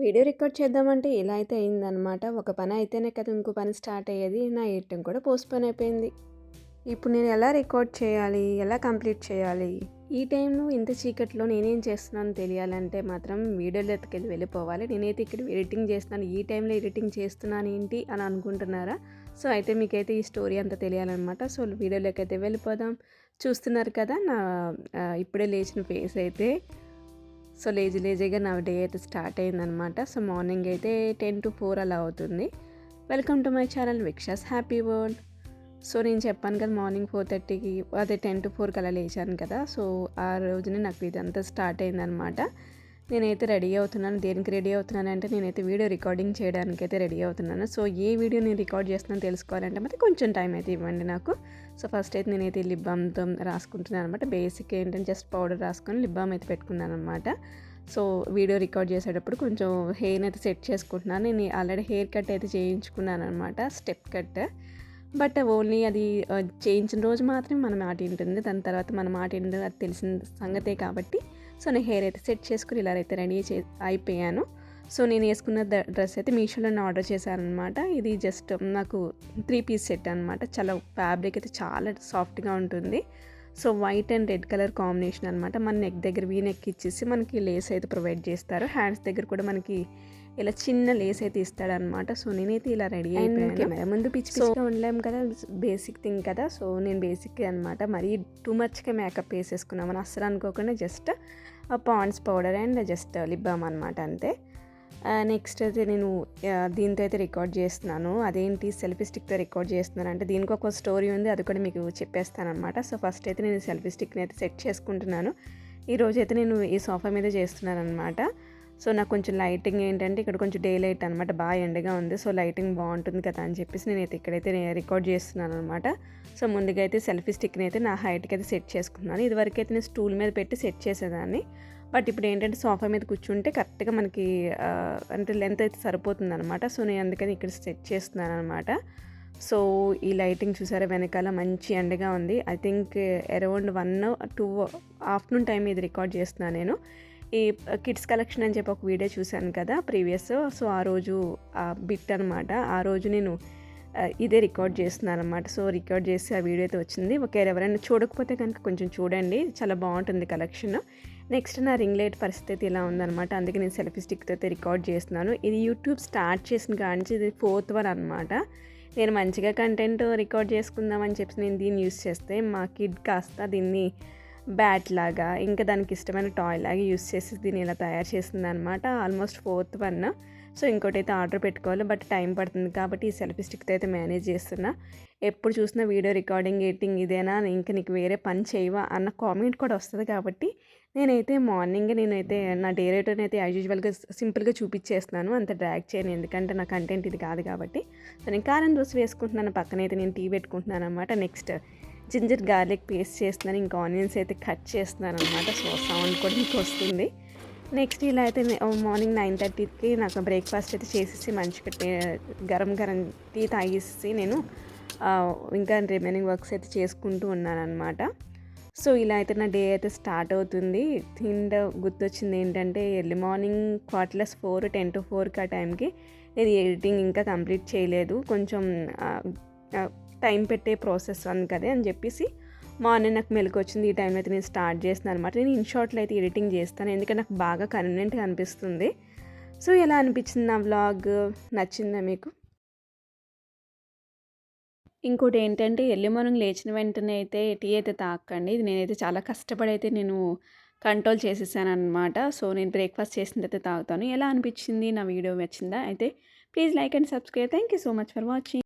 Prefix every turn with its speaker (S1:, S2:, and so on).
S1: Video record చేద్దామంటే ఇలా అయితే అయిందనమాట. ఒక పని అయితేనే కదా ఇంకో పని స్టార్ట్ అయ్యేది. నా ఎడిటింగ్ కూడా పోస్ట్‌పోన్ అయిపోయింది. ఇప్పుడు నేను ఎలా రికార్డ్ చేయాలి? ఎలా కంప్లీట్ చేయాలి? ఈ టైంలో ఇంత చీకట్లో నేనేం చేస్తున్నానో తెలియాలంటే మాత్రం వీడియోలోకి వెళ్ళిపోవాలి. నేనైతే ఇక్కడ ఎడిటింగ్ చేస్తున్నాను. ఈ టైంలో ఎడిటింగ్ చేస్తున్నాను ఏంటి అని అనుకుంటున్నారా? సో, అయితే మీకైతే ఈ స్టోరీ అంతా తెలియాలన్నమాట. సో, వీడియోలోకి అయితే వెళ్ళిపోదాం. చూస్తున్నారు కదా నా ఇప్పుడే లేచిన ఫేస్ అయితే. సో, లేజీగా నా డే అయితే స్టార్ట్ అయిందనమాట. సో, మార్నింగ్ అయితే 10-4 అలా అవుతుంది. Welcome to my channel Vikshas happy world. So, నేను చెప్పాను కదా మార్నింగ్ 4:30కి అదే 10-4కి అలా లేచాను కదా. సో, ఆ రోజునే నాకు ఇదంతా స్టార్ట్ అయిందనమాట. నేనైతే రెడీ అవుతున్నాను. దేనికి రెడీ అవుతున్నానంటే నేనైతే వీడియో రికార్డింగ్ చేయడానికైతే రెడీ అవుతున్నాను. సో, ఏ వీడియో నేను రికార్డ్ చేస్తున్నానో తెలుసుకోవాలంటే మాత్రం కొంచెం టైం అయితే ఇవ్వండి నాకు. సో, ఫస్ట్ అయితే నేనైతే లిప్ బామ్తో రాసుకుంటున్నాను అనమాట. బేసిక్ ఏంటంటే జస్ట్ పౌడర్ రాసుకొని లిప్ బామ్ అయితే పెట్టుకున్నాను అనమాట. సో, వీడియో రికార్డ్ చేసేటప్పుడు కొంచెం హెయిర్ని అయితే సెట్ చేసుకుంటున్నాను. నేను ఆల్రెడీ హెయిర్ కట్ అయితే చేయించుకున్నాను అనమాట, స్టెప్ కట్. బట్ ఓన్లీ అది చేయించిన రోజు మాత్రమే మన మాట వింటుంది. దాని తర్వాత మన మాట వింటుంది అది తెలిసిన సంగతే కాబట్టి సో, నేను హెయిర్ అయితే సెట్ చేసుకుని ఇలా అయితే రెడీ అయిపోయాను. సో, నేను వేసుకున్న డ్రెస్ అయితే మీషోలోనే ఆర్డర్ చేశాను అనమాట. ఇది జస్ట్ నాకు 3 పీస్ సెట్ అనమాట. చాలా ఫ్యాబ్రిక్ అయితే చాలా సాఫ్ట్గా ఉంటుంది. So, white and red colour combination అనమాట. మన నెక్ దగ్గర వీ నెక్ ఇచ్చేసి మనకి లేస్ అయితే ప్రొవైడ్ చేస్తారు. హ్యాండ్స్ దగ్గర కూడా మనకి ఇలా చిన్న లేస్ అయితే ఇస్తాడనమాట. సో, నేనైతే ఇలా రెడీ అయిపోయాను. కెమెరా ముందు పిచ్చిగా ఉండలేము కదా, బేసిక్ థింగ్ కదా. సో, నేను బేసిక్ అనమాట మరీ టూ మచ్గా మేకప్ వేసేసుకున్నామని అస్సలు అనుకోకుండా just Pond's powder and just lip balm అనమాట అంతే. నెక్స్ట్ అయితే నేను దీంతో అయితే రికార్డ్ చేస్తున్నాను. అదేంటి సెల్ఫీ స్టిక్తో రికార్డ్ చేస్తున్నాను అంటే దీనికి ఒక స్టోరీ ఉంది, అది కూడా మీకు చెప్పేస్తాను అనమాట. సో, ఫస్ట్ అయితే నేను సెల్ఫీ స్టిక్ని అయితే సెట్ చేసుకుంటున్నాను. ఈరోజు అయితే నేను ఈ సోఫా మీద చేస్తున్నాను అనమాట. సో, నాకు కొంచెం లైటింగ్ ఏంటంటే ఇక్కడ కొంచెం డే లైట్ అనమాట, బాగా ఎండగా ఉంది. సో, లైటింగ్ బాగుంటుంది కదా అని చెప్పేసి నేనైతే ఇక్కడైతే రికార్డ్ చేస్తున్నాను అనమాట. సో, ముందుగా అయితే సెల్ఫీ స్టిక్ని అయితే నా హైట్కి అయితే సెట్ చేసుకున్నాను. ఇదివరకు అయితే నేను స్టూల్ మీద పెట్టి సెట్ చేసేదాన్ని. బట్ ఇప్పుడు ఏంటంటే సోఫా మీద కూర్చుంటే కరెక్ట్గా మనకి అంటే లెంత్ అయితే సరిపోతుంది అనమాట. సో, నేను అందుకని ఇక్కడ సెట్ చేస్తున్నాను అనమాట. సో, ఈ లైటింగ్ చూసారా వెనకాల మంచి ఎండగా ఉంది. I think around 1-2 afternoon time ఇది రికార్డ్ చేస్తున్నాను నేను. ఈ కిడ్స్ కలెక్షన్ అని చెప్పి ఒక వీడియో చూశాను కదా ప్రీవియస్. సో, ఆ రోజు బిట్ అనమాట. ఆ రోజు నేను ఇదే రికార్డ్ చేస్తున్నాను అనమాట. సో, రికార్డ్ చేసి ఆ వీడియో అయితే వచ్చింది. ఒకవేళ ఎవరైనా చూడకపోతే కనుక కొంచెం చూడండి, చాలా బాగుంటుంది కలెక్షన్. నెక్స్ట్ నా రింగ్ లైట్ పరిస్థితి ఇలా ఉందనమాట. అందుకే నేను సెల్ఫీ స్టిక్తో అయితే రికార్డ్ చేస్తున్నాను. ఇది యూట్యూబ్ స్టార్ట్ చేసిన కానించి ఇది 4th వన్ అనమాట. నేను మంచిగా కంటెంట్ రికార్డ్ చేసుకుందామని చెప్పి నేను దీన్ని యూస్ చేస్తే మా కిడ్ కాస్త దీన్ని బ్యాట్ లాగా ఇంకా దానికి ఇష్టమైన టాయ్ లాగా యూస్ చేసి దీన్ని ఇలా తయారు చేస్తుంది అనమాట. Almost 4th one. సో, ఇంకోటి అయితే ఆర్డర్ పెట్టుకోవాలి, బట్ టైం పడుతుంది కాబట్టి ఈ సెల్ఫీ స్టిక్తో అయితే మేనేజ్ చేస్తున్నా. ఎప్పుడు చూసినా వీడియో రికార్డింగ్ ఎడిటింగ్ ఇదేనా, ఇంకా నీకు వేరే పని చేయవా అన్న కామెంట్ కూడా వస్తుంది. కాబట్టి నేనైతే మార్నింగ్ నా డే రైటర్ని అయితే యాజ్ యూజువల్గా సింపుల్గా చూపించేస్తున్నాను, అంత డ్రాగ్ చేయను, ఎందుకంటే నా కంటెంట్ ఇది కాదు కాబట్టి. సో, నేను కారం దోశ వేసుకుంటున్నాను, పక్కనైతే నేను టీ పెట్టుకుంటున్నాను అనమాట. నెక్స్ట్ జింజర్ గార్లిక్ పేస్ట్ చేస్తున్నాను, ఇంకా ఆనియన్స్ అయితే కట్ చేస్తున్నాను అనమాట. సో, సౌండ్ కూడా మీకు వస్తుంది. నెక్స్ట్ ఇలా అయితే మార్నింగ్ 9:30కి నాకు బ్రేక్ఫాస్ట్ అయితే చేసేసి మంచిగా గరం టీ తాగేసి నేను ఇంకా రిమైనింగ్ వర్క్స్ అయితే చేసుకుంటూ ఉన్నాను అనమాట. సో, ఇలా అయితే నా డే అయితే స్టార్ట్ అవుతుంది. గుర్తొచ్చింది ఏంటంటే ఎర్లీ మార్నింగ్ 4:45 10-4కి ఆ టైంకి నేను ఎడిటింగ్ ఇంకా కంప్లీట్ చేయలేదు, కొంచెం టైం పెట్టే ప్రాసెస్ అని కదా అని చెప్పేసి మార్నింగ్ నాకు మెలకు వచ్చింది. ఈ టైంలో అయితే నేను స్టార్ట్ చేస్తున్నాను అనమాట. నేను ఇన్ షార్ట్లో అయితే ఎడిటింగ్ చేస్తాను, ఎందుకంటే నాకు బాగా కన్వీనియంట్గా అనిపిస్తుంది. సో, ఎలా అనిపించింది నా వ్లాగ్, నచ్చిందా మీకు? ఇంకోటి ఏంటంటే ఎర్లీ మార్నింగ్ లేచిన వెంటనే అయితే టీ అయితే తాగకండి. ఇది నేనైతే చాలా కష్టపడి అయితే నేను కంట్రోల్ చేసేసాను అనమాట. సో, నేను బ్రేక్ఫాస్ట్ చేసిన తర్వాత తాగుతాను. ఎలా అనిపించింది నా వీడియో, నచ్చిందా? అయితే please like and subscribe. Thank you so much for watching.